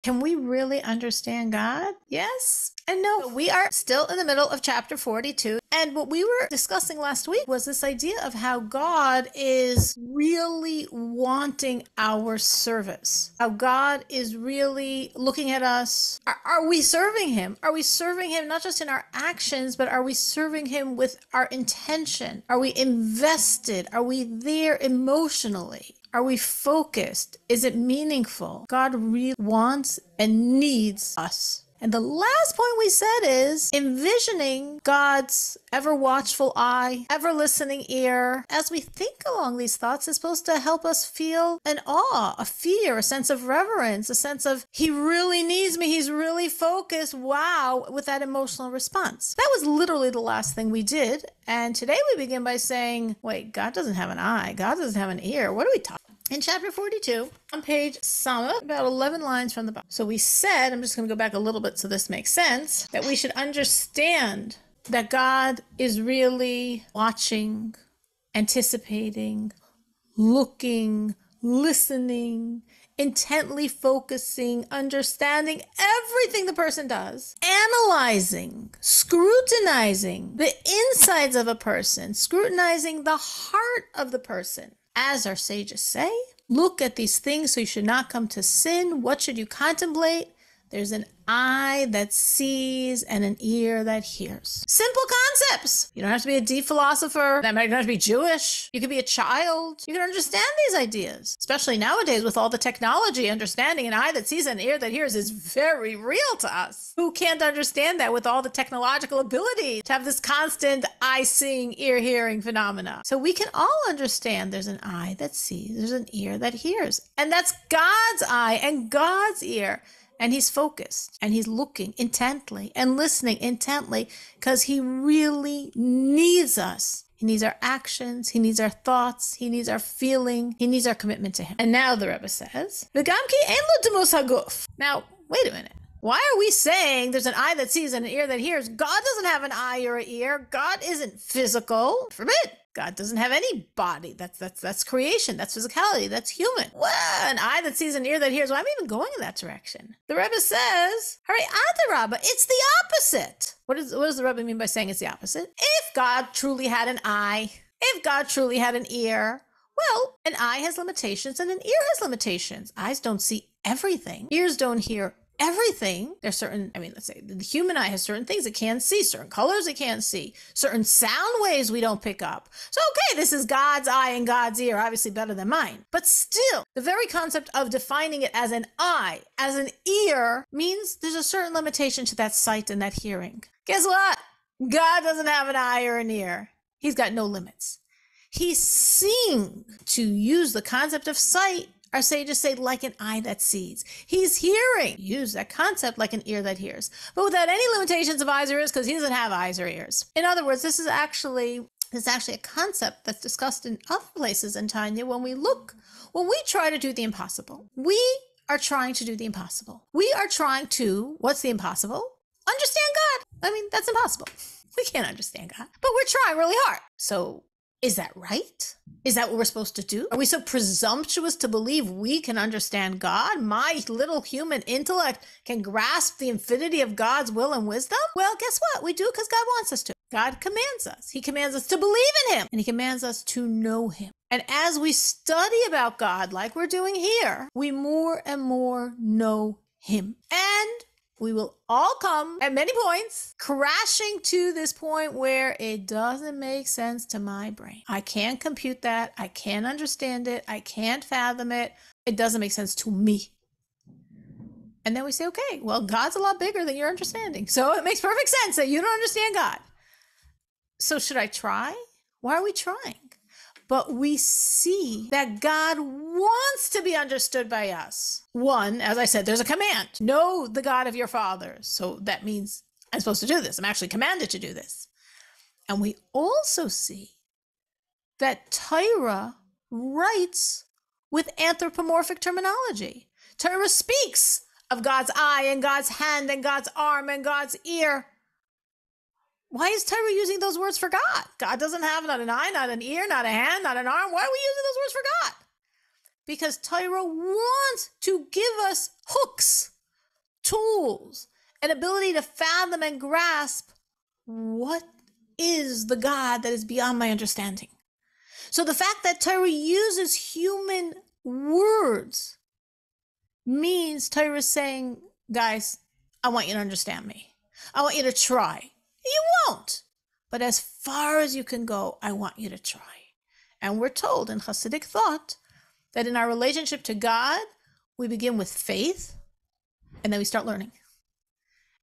Can we really understand God? Yes and no. We are still in the middle of chapter 42. And what we were discussing last week was this idea of how God is really wanting our service. How God is really looking at us. Are we serving him? Are we serving him not just in our actions, but are we serving him with our intention? Are we invested? Are we there emotionally? Are we focused? Is it meaningful? God really wants and needs us. And the last point we said is envisioning God's ever watchful eye, ever listening ear. As we think along these thoughts, is supposed to help us feel an awe, a fear, a sense of reverence, a sense of he really needs me. He's really focused. Wow, with that emotional response. That was literally the last thing we did. And today we begin by saying, wait, God doesn't have an eye. God doesn't have an ear. What are we talking about? In chapter 42, on page Sama, about 11 lines from the bottom. So we said, I'm just going to go back a little bit so this makes sense, that we should understand that God is really watching, anticipating, looking, listening, intently focusing, understanding everything the person does, analyzing, scrutinizing the insides of a person, scrutinizing the heart of the person. As our sages say, look at these things so you should not come to sin. What should you contemplate? There's an eye that sees and an ear that hears. Simple concepts. You don't have to be a deep philosopher. You don't have to be Jewish. You could be a child. You can understand these ideas. Especially nowadays with all the technology, understanding an eye that sees and an ear that hears is very real to us. Who can't understand that with all the technological ability to have this constant eye seeing, ear hearing phenomena? So we can all understand there's an eye that sees, there's an ear that hears. And that's God's eye and God's ear. And he's focused and he's looking intently and listening intently because he really needs us. He needs our actions. He needs our thoughts. He needs our feeling. He needs our commitment to him. And now the Rebbe says, now, wait a minute. Why are we saying there's an eye that sees and an ear that hears? God doesn't have an eye or an ear. God isn't physical. Forbid. God doesn't have any body. That's creation. That's physicality. That's human. Well, an eye that sees, an ear that hears. Well, I'm even going in that direction. The Rebbe says, Hare Adarabba, it's the opposite. What does the Rebbe mean by saying it's the opposite? If God truly had an eye, if God truly had an ear, well, an eye has limitations and an ear has limitations. Eyes don't see everything. Ears don't hear everything. There's certain, let's say the human eye has certain things it can't see, certain colors it can't see, certain sound waves we don't pick up. So, okay, this is God's eye and God's ear, obviously better than mine. But still, the very concept of defining it as an eye, as an ear, means there's a certain limitation to that sight and that hearing. Guess what? God doesn't have an eye or an ear. He's got no limits. He's seeing, to use the concept of sight, our sages say, like an eye that sees. He's hearing. Use that concept like an ear that hears. But without any limitations of eyes or ears, because he doesn't have eyes or ears. In other words, this is actually a concept that's discussed in other places in Tanya when we try to do the impossible. We are trying to do the impossible. We are trying to, what's the impossible? Understand God. That's impossible. We can't understand God. But we're trying really hard. So, is that right? Is that what we're supposed to do? Are we so presumptuous to believe we can understand God? My little human intellect can grasp the infinity of God's will and wisdom? Well, guess what? We do because God wants us to. God commands us. He commands us to believe in him. And he commands us to know him. And as we study about God like we're doing here, we more and more know him. And we will all come at many points crashing to this point where it doesn't make sense to my brain. I can't compute that. I can't understand it. I can't fathom it. It doesn't make sense to me. And then we say, okay, well, God's a lot bigger than your understanding. So it makes perfect sense that you don't understand God. So should I try? Why are we trying? But we see that God wants to be understood by us. One, as I said, there's a command. Know the God of your fathers. So that means I'm supposed to do this. I'm actually commanded to do this. And we also see that Torah writes with anthropomorphic terminology. Torah speaks of God's eye and God's hand and God's arm and God's ear. Why is Torah using those words for God? God doesn't have not an eye, not an ear, not a hand, not an arm. Why are we using those words for God? Because Torah wants to give us hooks tools, an ability to fathom and grasp what is the God that is beyond my understanding. So the fact that Torah uses human words means Torah is saying, guys, I want you to understand me. I want you to try. You won't. But as far as you can go, I want you to try. And we're told in Hasidic thought that in our relationship to God, we begin with faith, and then we start learning.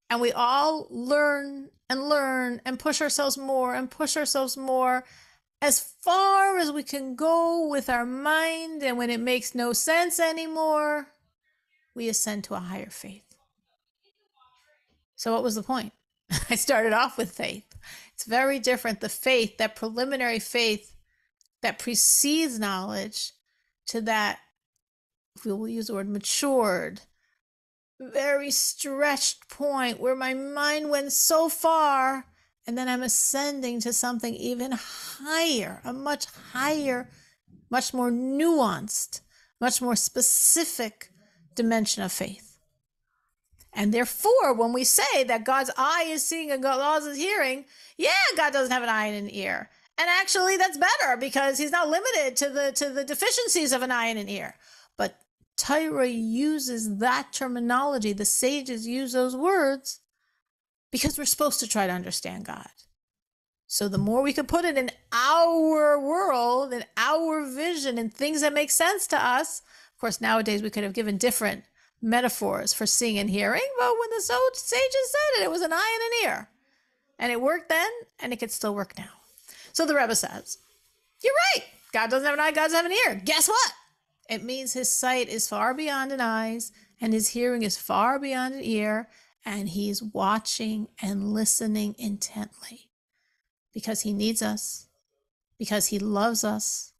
And we all learn and push ourselves more and push ourselves more as far as we can go with our mind. And when it makes no sense anymore, we ascend to a higher faith. So what was the point? I started off with faith. It's very different. The faith, that preliminary faith that precedes knowledge, to that, if we will use the word matured, very stretched point where my mind went so far, and then I'm ascending to something even higher, a much higher, much more nuanced, much more specific dimension of faith. And therefore, when we say that God's eye is seeing and God's is hearing, yeah, God doesn't have an eye and an ear. And actually, that's better because he's not limited to the deficiencies of an eye and an ear. But Torah uses that terminology. The sages use those words because we're supposed to try to understand God. So the more we could put it in our world, in our vision, and things that make sense to us. Of course, nowadays we could have given different metaphors for seeing and hearing, but when the sages said it, it was an eye and an ear. And it worked then, and it could still work now. So the Rebbe says, you're right. God doesn't have an eye, God doesn't have an ear. Guess what? It means his sight is far beyond an eyes, and his hearing is far beyond an ear, and he's watching and listening intently because he needs us, because he loves us,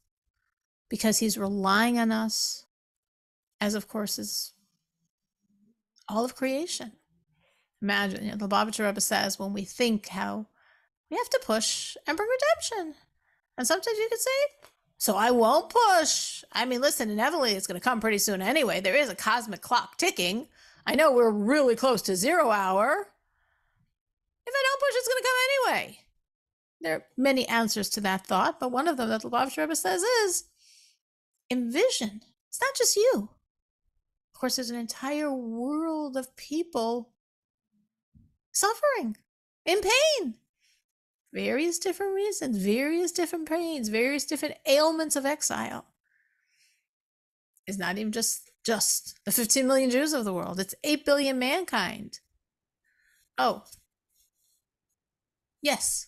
because he's relying on us, as of course is all of creation. Imagine, the Lubavitcher Rebbe says, when we think how we have to push and bring redemption. And sometimes you could say, so I won't push. I mean, listen, inevitably it's going to come pretty soon anyway. There is a cosmic clock ticking. I know we're really close to 0 hour. If I don't push, it's going to come anyway. There are many answers to that thought, but one of them that the Lubavitcher Rebbe says is, envision. It's not just you. Of course, there's an entire world of people suffering, in pain. Various different reasons, various different pains, various different ailments of exile. It's not even just the 15 million Jews of the world. It's 8 billion mankind. Oh, yes.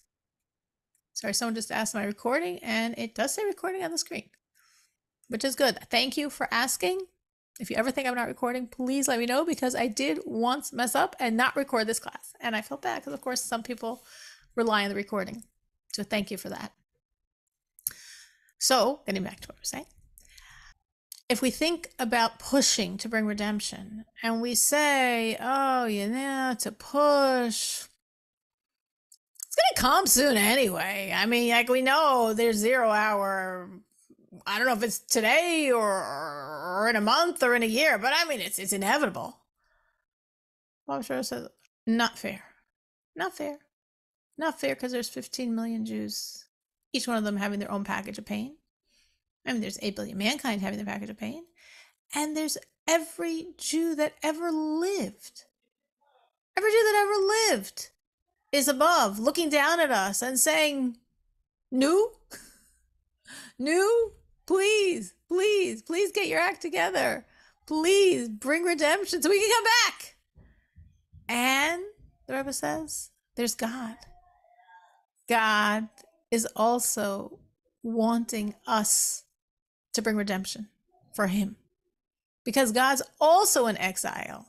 Sorry, someone just asked, am I recording? And it does say recording on the screen, which is good. Thank you for asking. If you ever think I'm not recording, please let me know, because I did once mess up and not record this class. And I felt bad because, of course, some people rely on the recording. So thank you for that. So getting back to what we're saying. If we think about pushing to bring redemption and we say, oh, to push, it's going to come soon anyway. I mean, like we know there's 0 hour. I don't know if it's today or in a month or in a year, but I mean, it's inevitable. Bob Schroeder says, not fair. Not fair. Not fair, because there's 15 million Jews, each one of them having their own package of pain. I mean, there's 8 billion mankind having their package of pain. And there's every Jew that ever lived. Every Jew that ever lived is above, looking down at us and saying, "New, please get your act together. Please bring redemption so we can come back." And the Rebbe says, there's God. God is also wanting us to bring redemption for him, because God's also in exile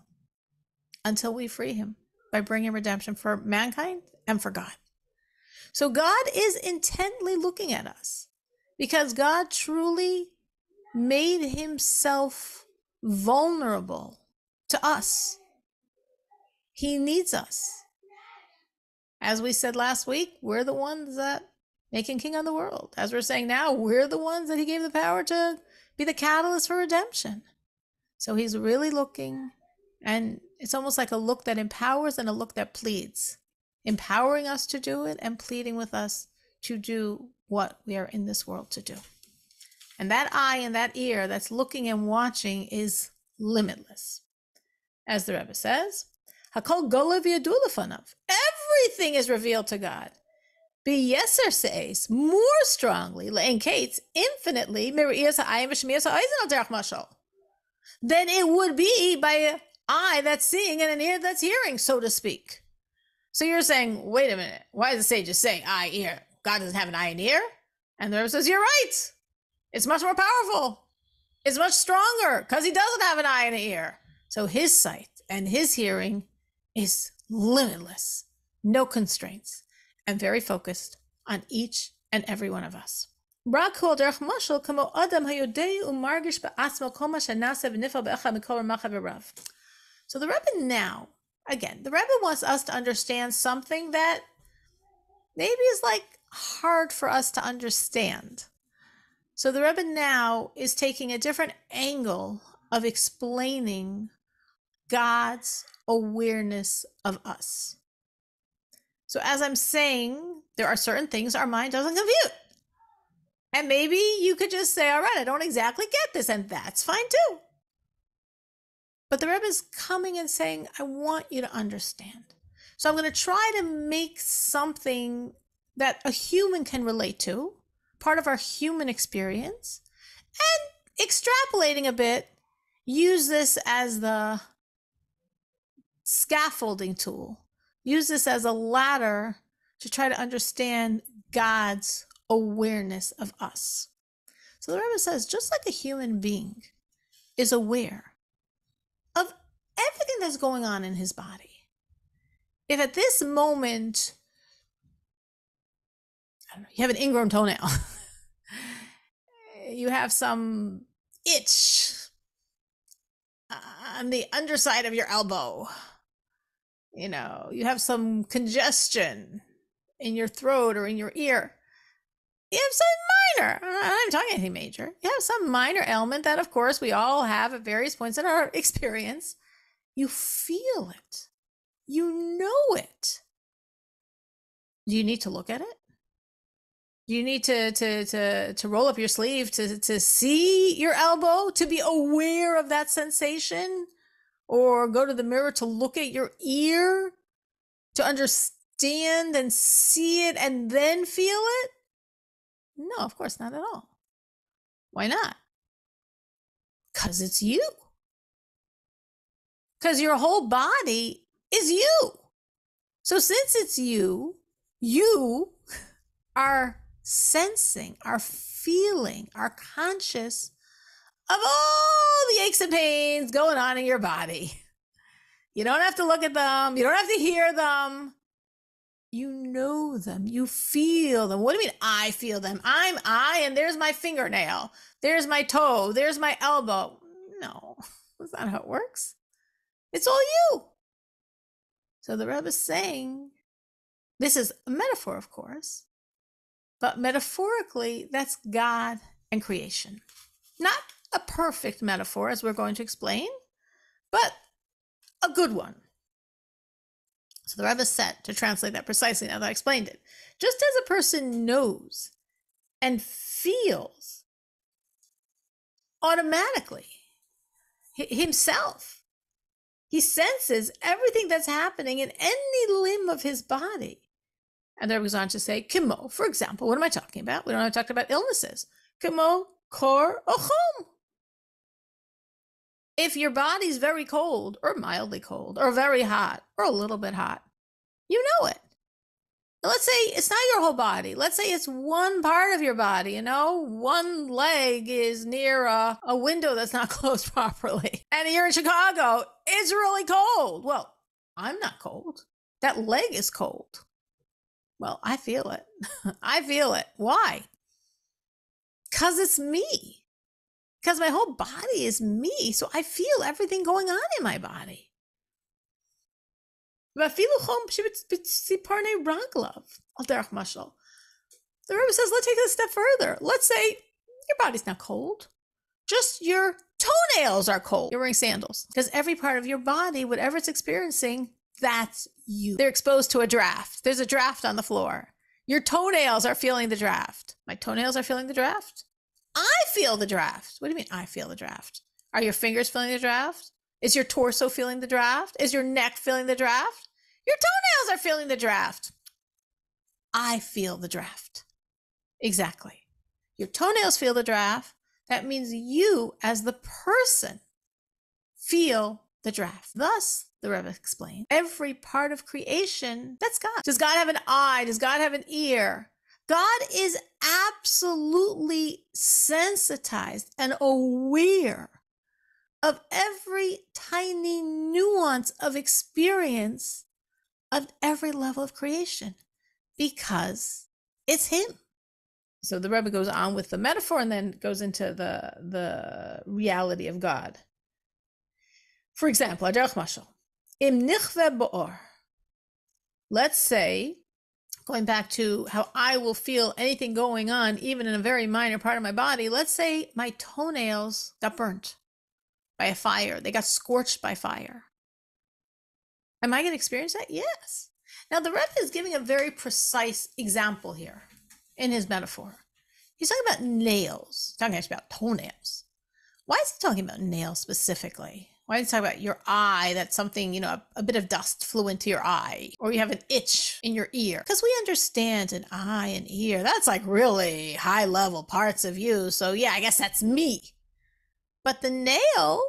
until we free him by bringing redemption for mankind and for God. So God is intently looking at us because God truly made himself vulnerable to us. He needs us. As we said last week, we're the ones that make him king on the world. As we're saying now, we're the ones that he gave the power to be the catalyst for redemption. So he's really looking And it's almost like a look that empowers and a look that pleads, empowering us to do it and pleading with us to do what we are in this world to do. And that eye and that ear that's looking and watching is limitless. As the Rebbe says, Hakol gola v'yadu lefanav. Everything is revealed to God. B'yeser se'es, more strongly, le'enkates, infinitely, mir'iyas ha'ayim v'shmiyas ha'ayzin al derech mashal, than it would be by an eye that's seeing and an ear that's hearing, so to speak. So you're saying, wait a minute, why does the sage just say eye, ear? God doesn't have an eye and ear? And the Rebbe says, you're right. It's much more powerful. It's much stronger because he doesn't have an eye and an ear. So his sight and his hearing is limitless, no constraints, and very focused on each and every one of us. So the Rebbe now, again, the Rebbe wants us to understand something that maybe is like hard for us to understand. So the Rebbe now is taking a different angle of explaining God's awareness of us. So as I'm saying, there are certain things our mind doesn't compute. And maybe you could just say, all right, I don't exactly get this, and that's fine too. But the Rebbe is coming and saying, I want you to understand. So I'm going to try to make something that a human can relate to, part of our human experience, and extrapolating a bit, use this as the scaffolding tool. Use this as a ladder to try to understand God's awareness of us. So the Rebbe says, just like a human being is aware of everything that's going on in his body, if at this moment, I don't know, you have an ingrown toenail, you have some itch on the underside of your elbow, you have some congestion in your throat or in your ear, you have some minor, I'm not talking anything major, you have some minor ailment that, of course, we all have at various points in our experience. You feel it. You know it. Do you need to look at it? Do you need to roll up your sleeve to see your elbow, to be aware of that sensation? Or go to the mirror to look at your ear, to understand and see it and then feel it? No, of course not at all. Why not? Because it's you. Because your whole body is you. So since it's you, you are sensing, are feeling, are conscious of all the aches and pains going on in your body. You don't have to look at them. You don't have to hear them. You know them. You feel them. What do you mean I feel them? I'm I, and there's my fingernail. There's my toe. There's my elbow. No, that's not how it works. It's all you. So the Rebbe is saying, this is a metaphor, of course, but metaphorically, that's God and creation. Not a perfect metaphor, as we're going to explain, but a good one. So the Rebbe said, to translate that precisely now that I explained it, just as a person knows and feels automatically himself, he senses everything that's happening in any limb of his body. And there goes on to say, Kimo, for example, what am I talking about? We don't have to talk about illnesses. Kimo kor ochom. If your body's very cold or mildly cold or very hot or a little bit hot, you know it. Now, let's say it's not your whole body. Let's say it's one part of your body, one leg is near a window that's not closed properly. And you're in Chicago, it's really cold. Well, I'm not cold. That leg is cold. Well, I feel it. I feel it. Why? Because it's me. Because my whole body is me. So I feel everything going on in my body. The Rebbe says, let's take it a step further. Let's say your body's not cold. Just your toenails are cold. You're wearing sandals. Because every part of your body, whatever it's experiencing, that's you. They're exposed to a draft. There's a draft on the floor. Your toenails are feeling the draft. My toenails are feeling the draft. I feel the draft. What do you mean I feel the draft? Are your fingers feeling the draft? Is your torso feeling the draft? Is your neck feeling the draft? Your toenails are feeling the draft. I feel the draft. Exactly. Your toenails feel the draft. That means you, as the person, feel the draft. Thus, the Rebbe explained, every part of creation, that's God. Does God have an eye? Does God have an ear? God is absolutely sensitized and aware of every tiny nuance of experience of every level of creation because it's Him. So the Rebbe goes on with the metaphor and then goes into the reality of God. For example, adarach mashal, im nichve bo'or. Let's say, going back to how I will feel anything going on, even in a very minor part of my body, let's say my toenails got burnt by a fire. They got scorched by fire. Am I going to experience that? Yes. Now, the Rebbe is giving a very precise example here in his metaphor. He's talking about nails. He's talking about toenails. Why is he talking about nails specifically? Why is he talking about your eye, that something, a bit of dust flew into your eye, or you have an itch in your ear? Because we understand an eye and ear, that's like really high level parts of you. So yeah, I guess that's me. But the nail,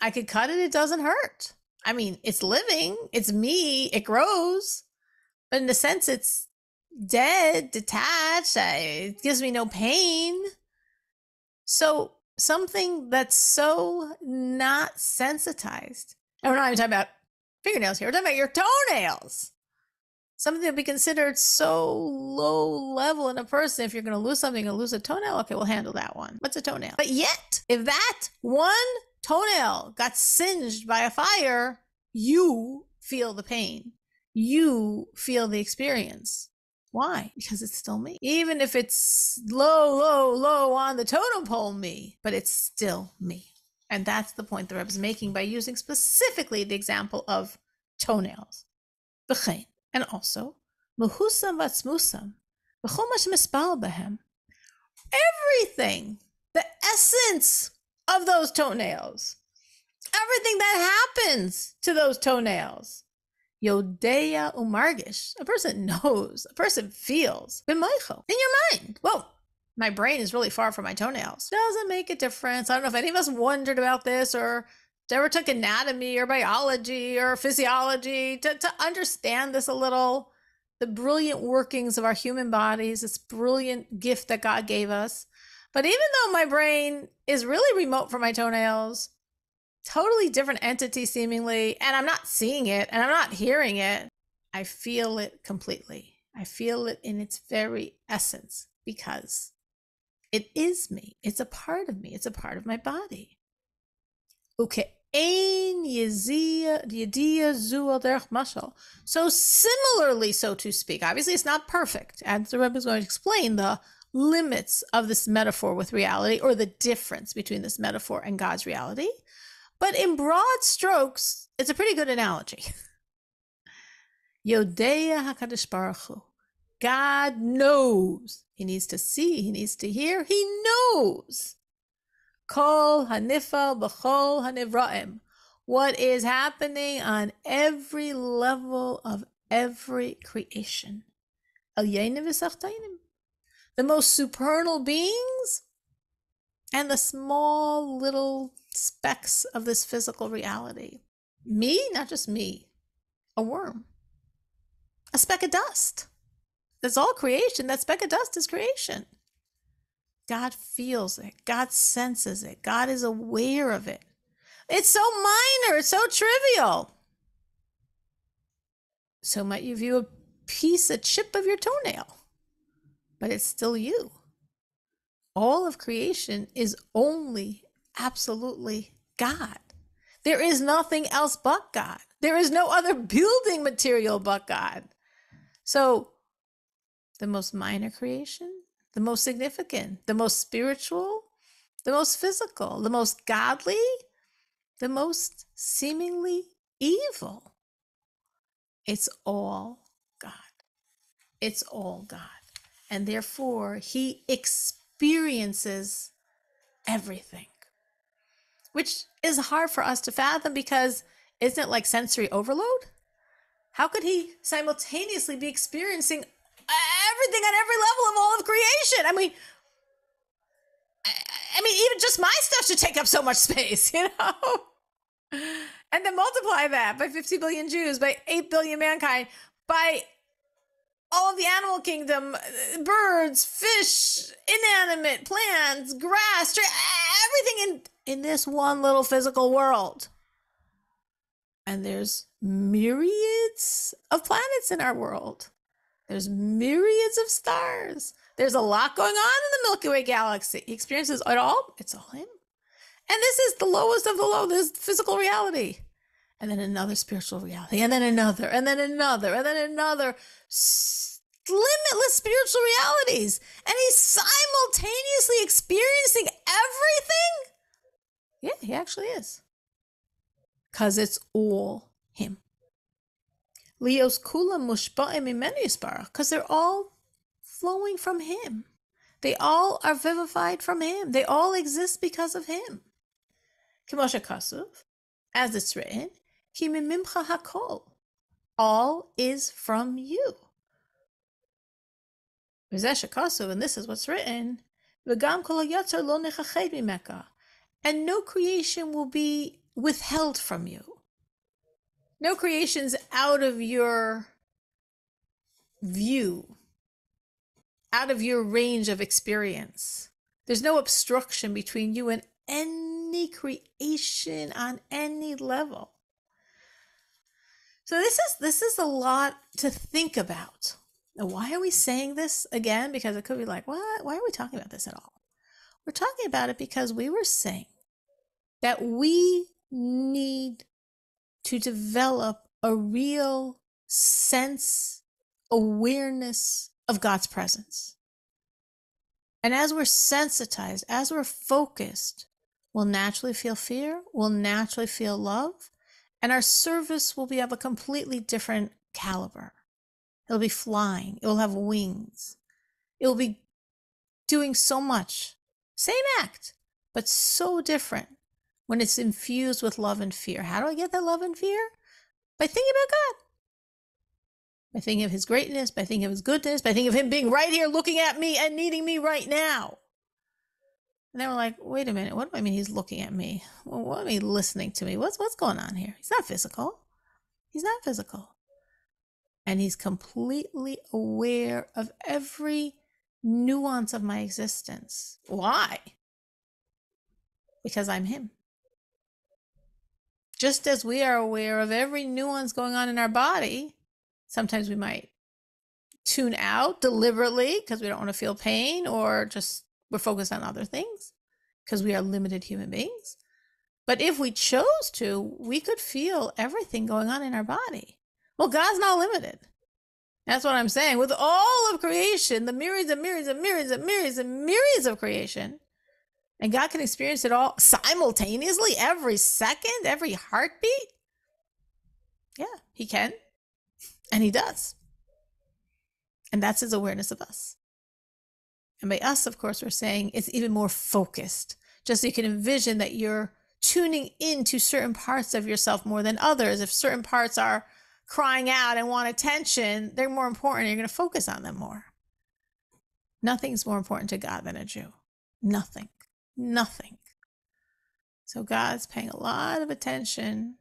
I could cut it, it doesn't hurt. I mean, it's living, it's me, it grows, but in a sense, it's dead, detached, it gives me no pain. So something that's so not sensitized, and we're not even talking about fingernails here, we're talking about your toenails. Something that would be considered so low level in a person. If you're going to lose something and lose a toenail, okay, we'll handle that one. What's a toenail? But yet, if that one toenail got singed by a fire, you feel the pain. You feel the experience. Why? Because it's still me. Even if it's low on the totem pole me, but it's still me. And that's the point the Rebbe is making by using specifically the example of toenails. B'chein. And also, muhusam vatzmusam, v'chol ma shemispal behem. Everything, the essence of those toenails, everything that happens to those toenails, Yodeya umargish. A person knows, a person feels. B'moicho, in your mind. Whoa, my brain is really far from my toenails. Doesn't make a difference. I don't know if any of us wondered about this or ever took anatomy or biology or physiology to understand this a little. The brilliant workings of our human bodies, this brilliant gift that God gave us. But even though my brain is really remote from my toenails, totally different entity seemingly, and I'm not seeing it and I'm not hearing it, I feel it completely. I feel it in its very essence because it is me. It's a part of me. It's a part of my body. Okay. So similarly, so to speak, obviously it's not perfect, and the Rebbe is going to explain the limits of this metaphor with reality, or the difference between this metaphor and God's reality. But in broad strokes, it's a pretty good analogy. Yodea HaKadosh Baruch Hu. God knows. He needs to see, he needs to hear, he knows. Kol hanifal b'chol hanivraim. What is happening on every level of every creation. Elyenim v'sachtainim. The most supernal beings and the small little specks of this physical reality. Me, not just me, a worm, a speck of dust. That's all creation. That speck of dust is creation. God feels it. God senses it. God is aware of it. It's so minor. It's so trivial. So might you view a chip of your toenail, but it's still you. All of creation is only absolutely God. There is nothing else but God. There is no other building material but God. So the most minor creation, the most significant, the most spiritual, the most physical, the most godly, the most seemingly evil. It's all God. It's all God. And therefore, he experiences everything, which is hard for us to fathom because isn't it like sensory overload? How could he simultaneously be experiencing everything on every level of all of creation? I mean, even just my stuff should take up so much space, you know? And then multiply that by 50 billion Jews, by 8 billion mankind, by all of the animal kingdom, birds, fish, inanimate, plants, grass, everything in this one little physical world. And there's myriads of planets in our world. There's myriads of stars. There's a lot going on in the Milky Way galaxy. He experiences it all. It's all him. And this is the lowest of the low, this physical reality. And then another spiritual reality. And then another, and then another, and then another. Limitless spiritual realities. And he's simultaneously experiencing everything? Yeah, he actually is. Because it's all him. Leos kula mushba'im imenu yisbarach, because they're all flowing from him. They all are vivified from him. They all exist because of him. K'moshe kasuv, as it's written, ki mimcha hakol, all is from you. V'zeh shekasuv, and this is what's written, v'gam kol hayatzer lo nechached mimeka, and no creation will be withheld from you. No creation's out of your view, out of your range of experience. There's no obstruction between you and any creation on any level. So this is a lot to think about. Now, why are we saying this again? Because it could be like, what? Why are we talking about this at all? We're talking about it because we were saying that we need to develop a real sense, awareness of God's presence. And as we're sensitized, as we're focused, we'll naturally feel fear, we'll naturally feel love, and our service will be of a completely different caliber. It'll be flying, it will have wings, it will be doing so much. Same act, but so different when it's infused with love and fear. How do I get that love and fear? By thinking about God. By thinking of his greatness, by thinking of his goodness, by thinking of him being right here looking at me and needing me right now. And then we're like, wait a minute, what do I mean he's looking at me? Well, what do I mean listening to me? What's going on here? He's not physical. He's not physical. And he's completely aware of every nuance of my existence. Why? Because I'm him. Just as we are aware of every nuance going on in our body, sometimes we might tune out deliberately because we don't want to feel pain, or just we're focused on other things because we are limited human beings. But if we chose to, we could feel everything going on in our body. Well, God's not limited. That's what I'm saying. With all of creation, the myriads and myriads and myriads and myriads and myriads of creation, and God can experience it all simultaneously, every second, every heartbeat. Yeah, he can. And he does. And that's his awareness of us. And by us, of course, we're saying it's even more focused. Just so you can envision that you're tuning into certain parts of yourself more than others. If certain parts are crying out and want attention, they're more important. You're going to focus on them more. Nothing's more important to God than a Jew. Nothing. Nothing. So God's paying a lot of attention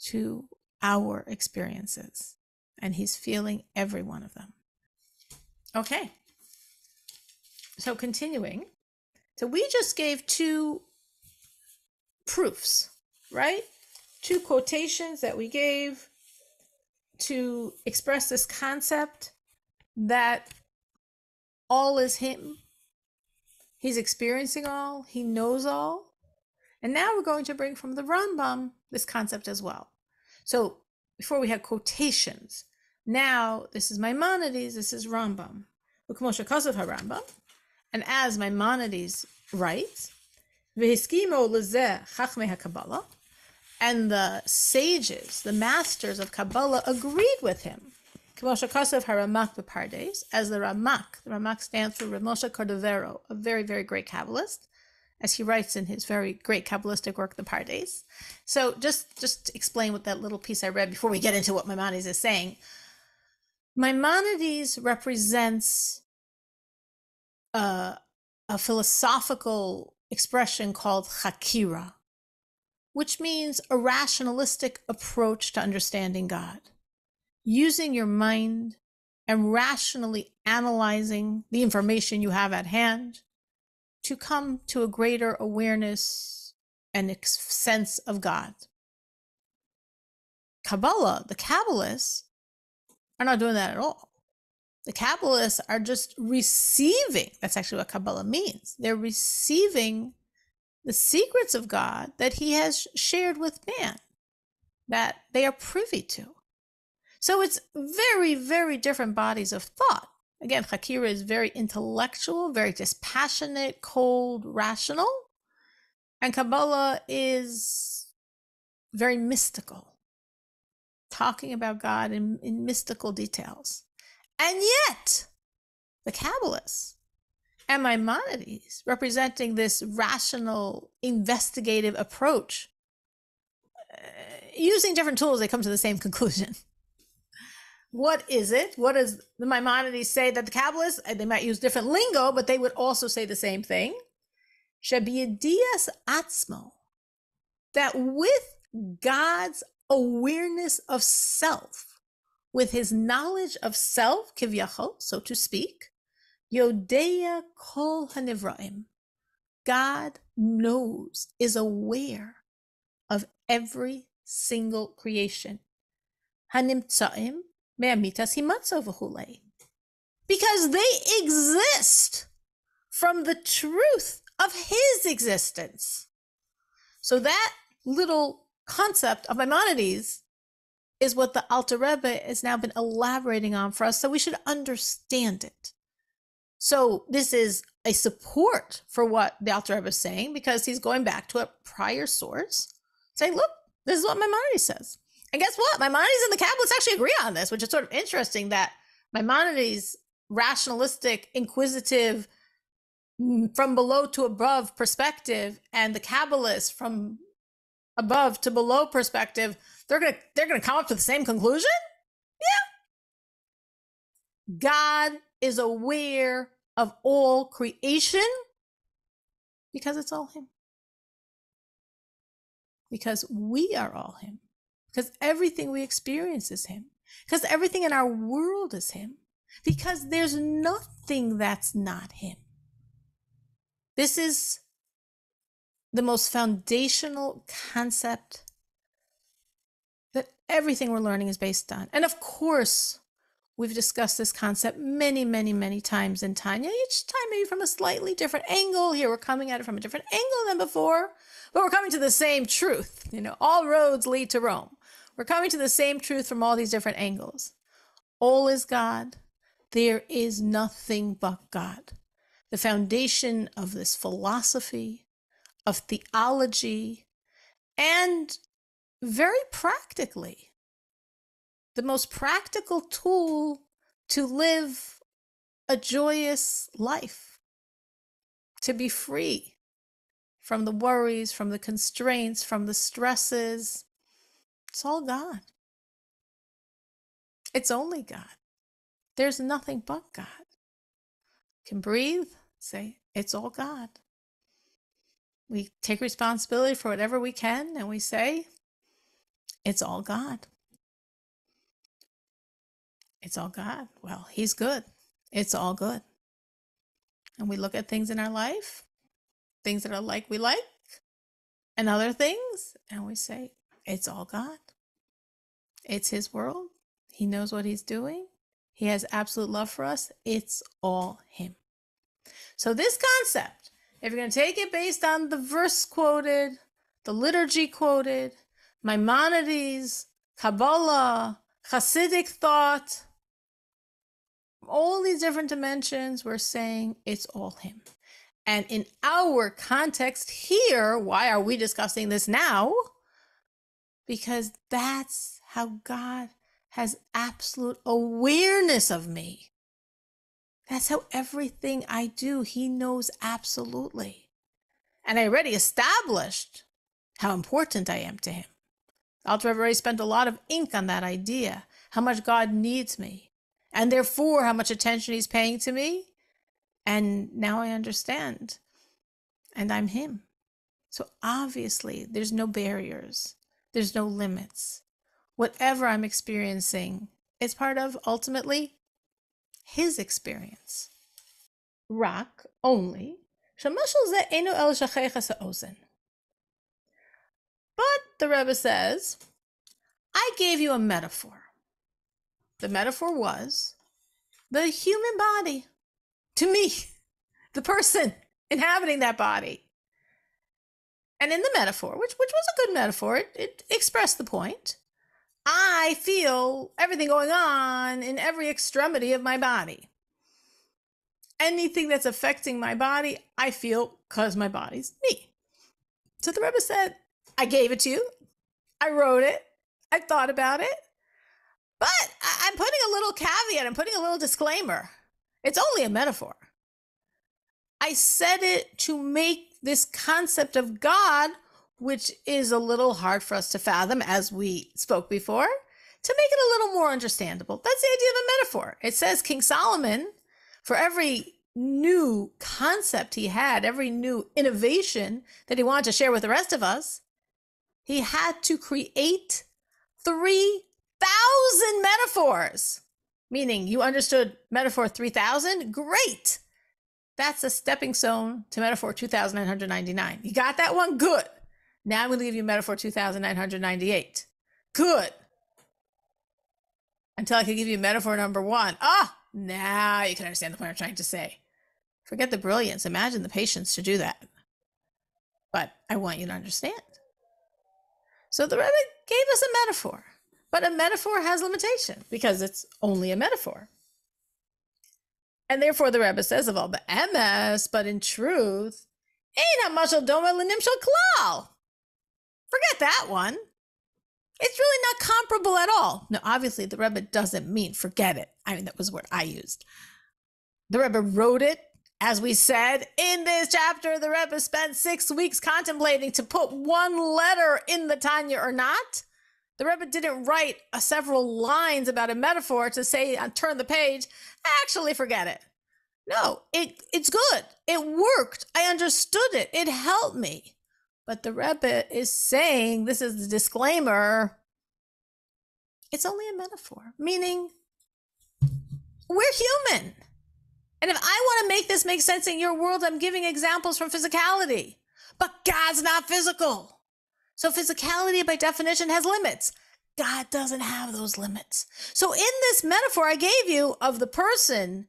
to our experiences, and he's feeling every one of them. Okay. So continuing. So we just gave two proofs, right? Two quotations that we gave to express this concept that all is him. He's experiencing all. He knows all. And now we're going to bring from the Rambam this concept as well. So before we had quotations. Now this is Maimonides, this is Rambam. Ukmoshe Kosov HaRambam. And as Maimonides writes, V'hiskimo lezeh chachmei HaKabbalah, and the sages, the masters of Kabbalah, agreed with him. K'mo shekasav haramak b'pardes, as the Ramak stands for Rav Moshe Cordovero, a very, very great Kabbalist, as he writes in his very great Kabbalistic work, the Pardes. So just to explain what that little piece I read before we get into what Maimonides is saying, Maimonides represents a philosophical expression called chakira, which means a rationalistic approach to understanding God, using your mind and rationally analyzing the information you have at hand to come to a greater awareness and sense of God. Kabbalah, the Kabbalists, are not doing that at all. The Kabbalists are just receiving, that's actually what Kabbalah means. They're receiving the secrets of God that he has shared with man, that they are privy to. So it's very, very different bodies of thought. Again, Chakira is very intellectual, very dispassionate, cold, rational. And Kabbalah is very mystical, talking about God in mystical details. And yet, the Kabbalists and Maimonides, representing this rational, investigative approach, using different tools, they come to the same conclusion. What is it? What does the Maimonides say that the Kabbalists, they might use different lingo, but they would also say the same thing? Shebiyedias atzmo, that with God's awareness of self, with his knowledge of self, kivyachol, so to speak, Yodeya kol hanivraim, God knows, is aware of every single creation. Hanimtsaim me'amitas himatzo v'chulei, because they exist from the truth of his existence. So that little concept of Maimonides is what the Alter Rebbe has now been elaborating on for us, so we should understand it. So this is a support for what the Alter Rebbe is saying, because he's going back to a prior source, saying, look, this is what Maimonides says. And guess what? Maimonides and the Kabbalists actually agree on this, which is sort of interesting, that Maimonides' rationalistic, inquisitive, from below to above perspective, and the Kabbalists from above to below perspective, they're gonna come up to the same conclusion? Yeah. God is aware of all creation because it's all him. Because we are all him. Because everything we experience is him. Because everything in our world is him. Because there's nothing that's not him. This is the most foundational concept that everything we're learning is based on. And of course, we've discussed this concept many, many, many times in Tanya, each time maybe from a slightly different angle. Here we're coming at it from a different angle than before, but we're coming to the same truth. All roads lead to Rome. We're coming to the same truth from all these different angles. All is God. There is nothing but God. The foundation of this philosophy, of theology, and very practically, the most practical tool to live a joyous life, to be free from the worries, from the constraints, from the stresses. It's all God. It's only God. There's nothing but God. Can breathe, say, it's all God. We take responsibility for whatever we can, and we say, it's all God. It's all God. Well, he's good. It's all good. And we look at things in our life, things that are like we like, and other things, and we say, it's all God. It's his world. He knows what he's doing. He has absolute love for us. It's all him. So this concept, if you're going to take it based on the verse quoted, the liturgy quoted, Maimonides, Kabbalah, Hasidic thought, all these different dimensions, we're saying it's all him. And in our context here, why are we discussing this now? Because that's how God has absolute awareness of me. That's how everything I do, he knows absolutely. And I already established how important I am to him. Alter Rebbe already spent a lot of ink on that idea, how much God needs me, and therefore how much attention he's paying to me. And now I understand, and I'm him. So obviously there's no barriers, there's no limits. Whatever I'm experiencing, it's part of ultimately his experience. Rak, only. But the Rebbe says, I gave you a metaphor. The metaphor was the human body. To me, the person inhabiting that body. And in the metaphor, which was a good metaphor, it expressed the point. I feel everything going on in every extremity of my body. Anything that's affecting my body, I feel because my body's me. So the Rebbe said, I gave it to you. I wrote it. I thought about it. But I'm putting a little caveat. I'm putting a little disclaimer. It's only a metaphor. I said it to make this concept of God, which is a little hard for us to fathom, as we spoke before, to make it a little more understandable. That's the idea of a metaphor. It says King Solomon, for every new concept he had, every new innovation that he wanted to share with the rest of us, he had to create 3,000 metaphors. Meaning, you understood metaphor 3,000? Great! That's a stepping stone to metaphor 2,999. You got that one? Good. Now I'm going to give you metaphor 2,998. Good. Until I can give you metaphor number 1. Now you can understand the point I'm trying to say. Forget the brilliance. Imagine the patience to do that. But I want you to understand. So the Rebbe gave us a metaphor. But a metaphor has limitation because it's only a metaphor. And therefore the Rebbe says of all the MS, but in truth, ain't hamashal doma l'nimshal klal. Forget that one. It's really not comparable at all. Now, obviously, the Rebbe doesn't mean forget it. I mean, that was what I used. The Rebbe wrote it. As we said, in this chapter, the Rebbe spent 6 weeks contemplating to put one letter in the Tanya or not. The Rebbe didn't write several lines about a metaphor to say, turn the page. Actually, forget it. No, it's good. It worked. I understood it. It helped me. But the Rebbe is saying, this is the disclaimer, it's only a metaphor, meaning we're human. And if I want to make this make sense in your world, I'm giving examples from physicality. But God's not physical. So physicality, by definition, has limits. God doesn't have those limits. So in this metaphor I gave you of the person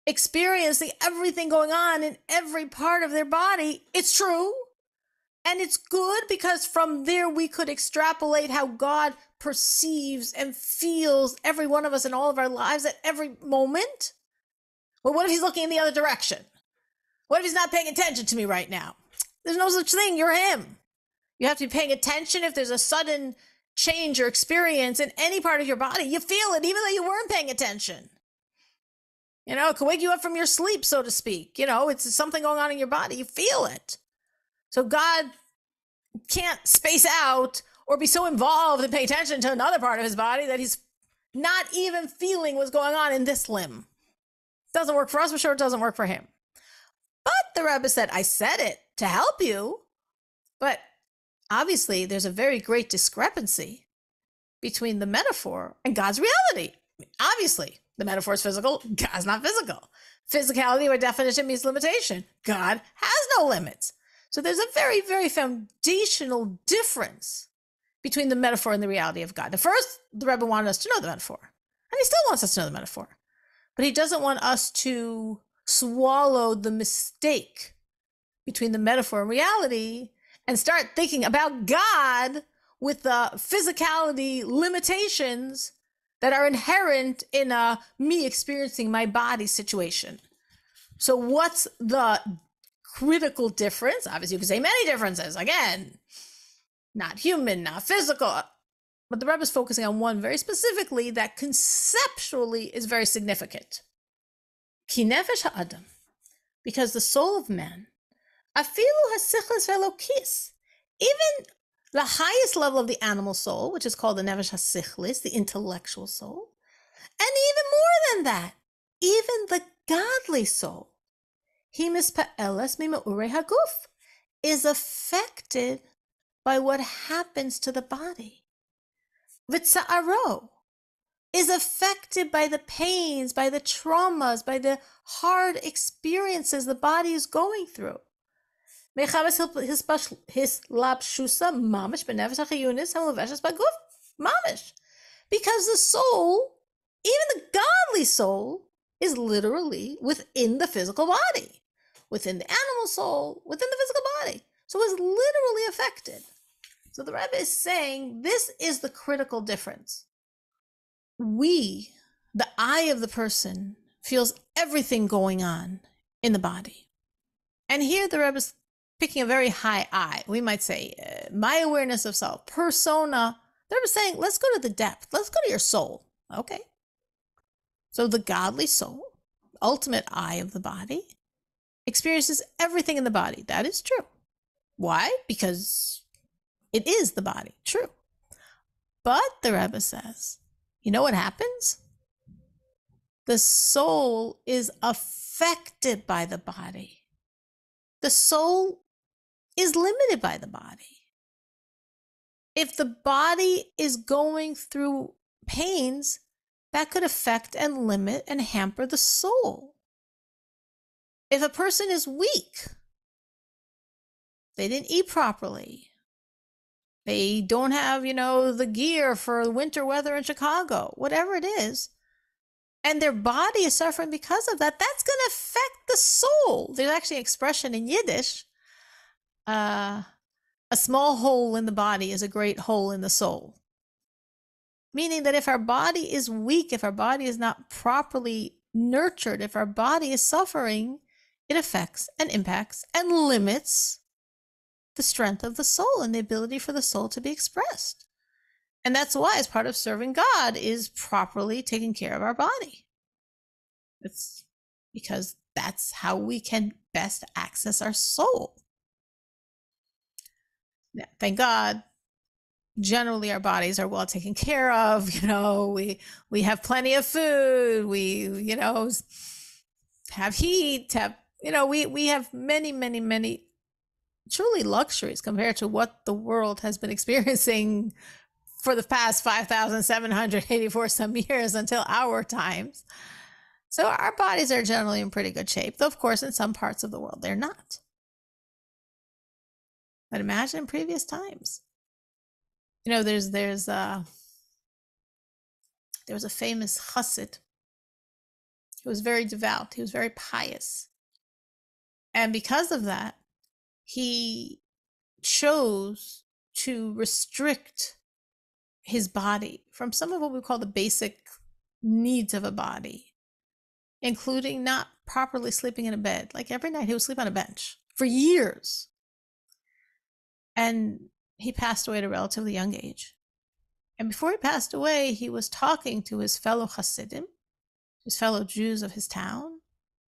experiencing everything going on in every part of their body, it's true. And it's good because from there we could extrapolate how God perceives and feels every one of us in all of our lives at every moment. Well, what if he's looking in the other direction? What if he's not paying attention to me right now? There's no such thing. You're him. You have to be paying attention if there's a sudden change or experience in any part of your body. You feel it even though you weren't paying attention. You know, it can wake you up from your sleep, so to speak. You know, it's something going on in your body. You feel it. So God can't space out or be so involved and pay attention to another part of his body that he's not even feeling what's going on in this limb. Doesn't work for us, I'm sure it doesn't work for him. But the Rebbe said, I said it to help you. But obviously, there's a very great discrepancy between the metaphor and God's reality. Obviously, the metaphor is physical. God's not physical. Physicality, by definition, means limitation. God has no limits. So there's a very, very foundational difference between the metaphor and the reality of God. At first, the Rebbe wanted us to know the metaphor. And he still wants us to know the metaphor. But he doesn't want us to swallow the mistake between the metaphor and reality and start thinking about God with the physicality limitations that are inherent in me experiencing my body situation. So what's the critical difference? Obviously, you could say many differences. Again, not human, not physical. But the Rebbe is focusing on one very specifically that conceptually is very significant. Ki nefesh ha'adam, because the soul of man, afilu hasichlis velokis, even the highest level of the animal soul, which is called the nefesh hasichlis, the intellectual soul, and even more than that, even the godly soul, he mispa'eles mima'urei haguf, is affected by what happens to the body. V'tsa'aro, is affected by the pains, by the traumas, by the hard experiences the body is going through. Because the soul, even the godly soul, is literally within the physical body, within the animal soul, within the physical body. So it's literally affected. So the Rebbe is saying this is the critical difference. The eye of the person, feels everything going on in the body. And here the Rebbe is picking a very high eye. We might say, my awareness of self, persona. The Rebbe is saying, let's go to the depth. Let's go to your soul. Okay. So the godly soul, ultimate eye of the body, experiences everything in the body. That is true. Why? Because it is the body. True. But the Rebbe says, you know what happens? The soul is affected by the body. The soul is limited by the body. If the body is going through pains, that could affect and limit and hamper the soul. If a person is weak, they didn't eat properly, they don't have, the gear for winter weather in Chicago, whatever it is, and their body is suffering because of that, that's going to affect the soul. There's actually an expression in Yiddish, a small hole in the body is a great hole in the soul. Meaning that if our body is weak, if our body is not properly nurtured, if our body is suffering, it affects and impacts and limits the strength of the soul and the ability for the soul to be expressed. And that's why, as part of serving God, is properly taking care of our body. It's because that's how we can best access our soul. Now, thank God, generally our bodies are well taken care of. We have plenty of food. We, have heat. We have many, many, many truly luxuries compared to what the world has been experiencing for the past 5,784 some years until our times. So our bodies are generally in pretty good shape, though of course in some parts of the world they're not. But imagine in previous times. There was a famous chassid who was very devout. He was very pious. And because of that, he chose to restrict his body from some of what we call the basic needs of a body, including not properly sleeping in a bed. Like every night he would sleep on a bench for years. And he passed away at a relatively young age. And before he passed away, he was talking to his fellow Hasidim, his fellow Jews of his town,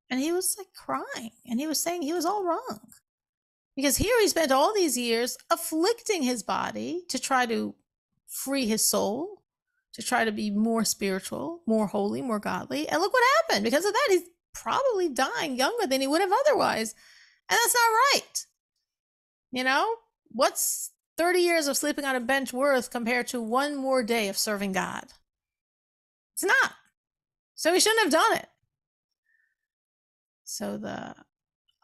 and he was like crying. And he was saying he was all wrong. Because here he spent all these years afflicting his body to try to free his soul, to try to be more spiritual, more holy, more godly. And look what happened. Because of that, he's probably dying younger than he would have otherwise. And that's not right. What's 30 years of sleeping on a bench worth compared to one more day of serving God? It's not. So he shouldn't have done it. So the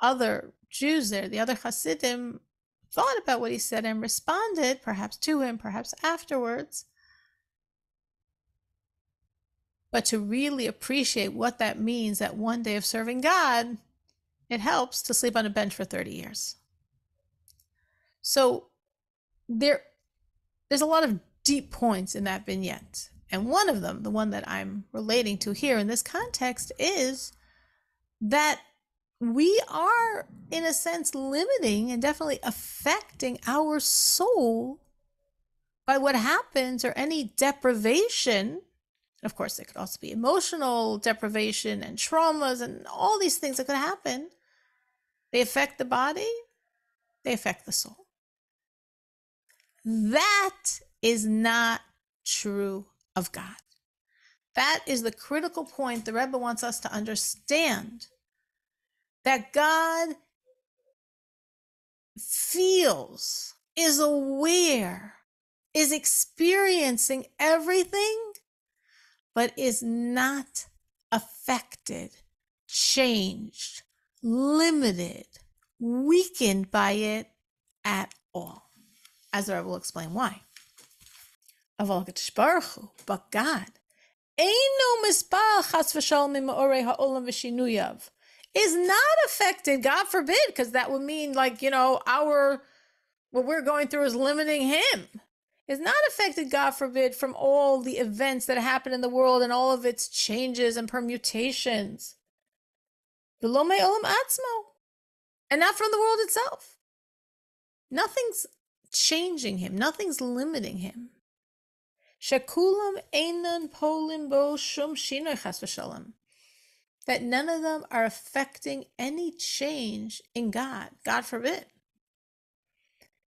other Jews there, the other Hasidim, thought about what he said and responded, perhaps to him, perhaps afterwards. But to really appreciate what that means, that one day of serving God, it helps to sleep on a bench for 30 years. So there's a lot of deep points in that vignette. And one of them, the one that I'm relating to here in this context, is that we are, in a sense, limiting and definitely affecting our soul by what happens, or any deprivation. Of course, there could also be emotional deprivation and traumas and all these things that could happen. They affect the body, they affect the soul. That is not true of God. That is the critical point the Rebbe wants us to understand. That God feels, is aware, is experiencing everything, but is not affected, changed, limited, weakened by it at all. As the Rebbe will explain why. But God is not affected, God forbid, because that would mean, like, what we're going through is limiting him. Is not affected, God forbid, from all the events that happen in the world and all of its changes and permutations. And not from the world itself. Nothing's changing him. Nothing's limiting him. That none of them are affecting any change in God. God forbid.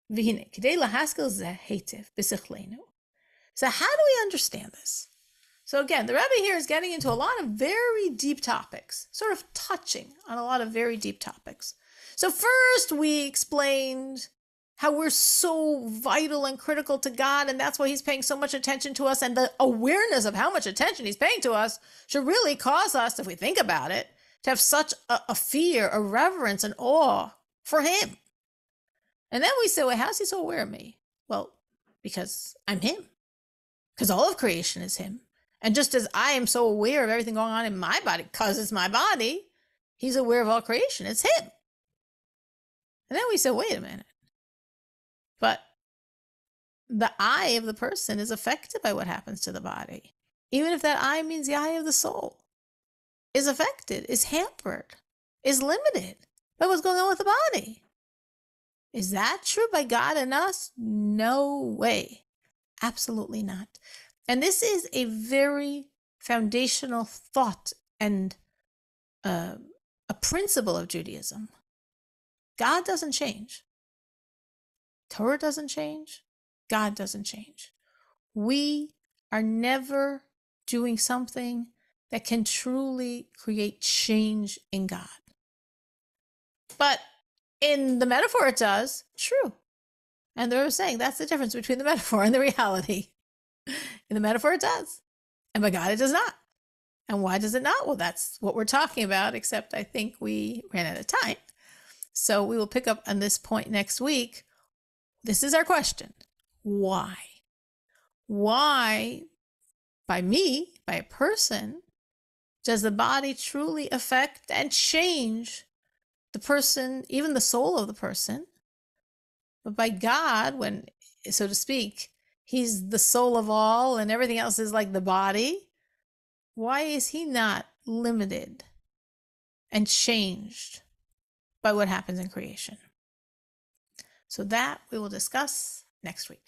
So how do we understand this? So again, the Rebbe here is getting into a lot of very deep topics, sort of touching on a lot of very deep topics. So first we explained how we're so vital and critical to God, and that's why he's paying so much attention to us, and the awareness of how much attention he's paying to us should really cause us, if we think about it, to have such a fear, a reverence, and awe for him. And then we say, well, how's he so aware of me? Well, because I'm him. Because all of creation is him. And just as I am so aware of everything going on in my body, because it's my body, he's aware of all creation. It's him. And then we say, wait a minute. But the I of the person is affected by what happens to the body. Even if that I means the I of the soul is affected, is hampered, is limited by what's going on with the body. Is that true by God and us? No way. Absolutely not. And this is a very foundational thought and a principle of Judaism. God doesn't change. Torah doesn't change. God doesn't change. We are never doing something that can truly create change in God. But in the metaphor, it does. True. And they were saying that's the difference between the metaphor and the reality. In the metaphor, it does. And by God, it does not. And why does it not? Well, that's what we're talking about, except I think we ran out of time. So we will pick up on this point next week. This is our question. Why? Why, by me, by a person, does the body truly affect and change the person, even the soul of the person? But by God, when, so to speak, he's the soul of all and everything else is like the body, why is he not limited and changed by what happens in creation? So that we will discuss next week.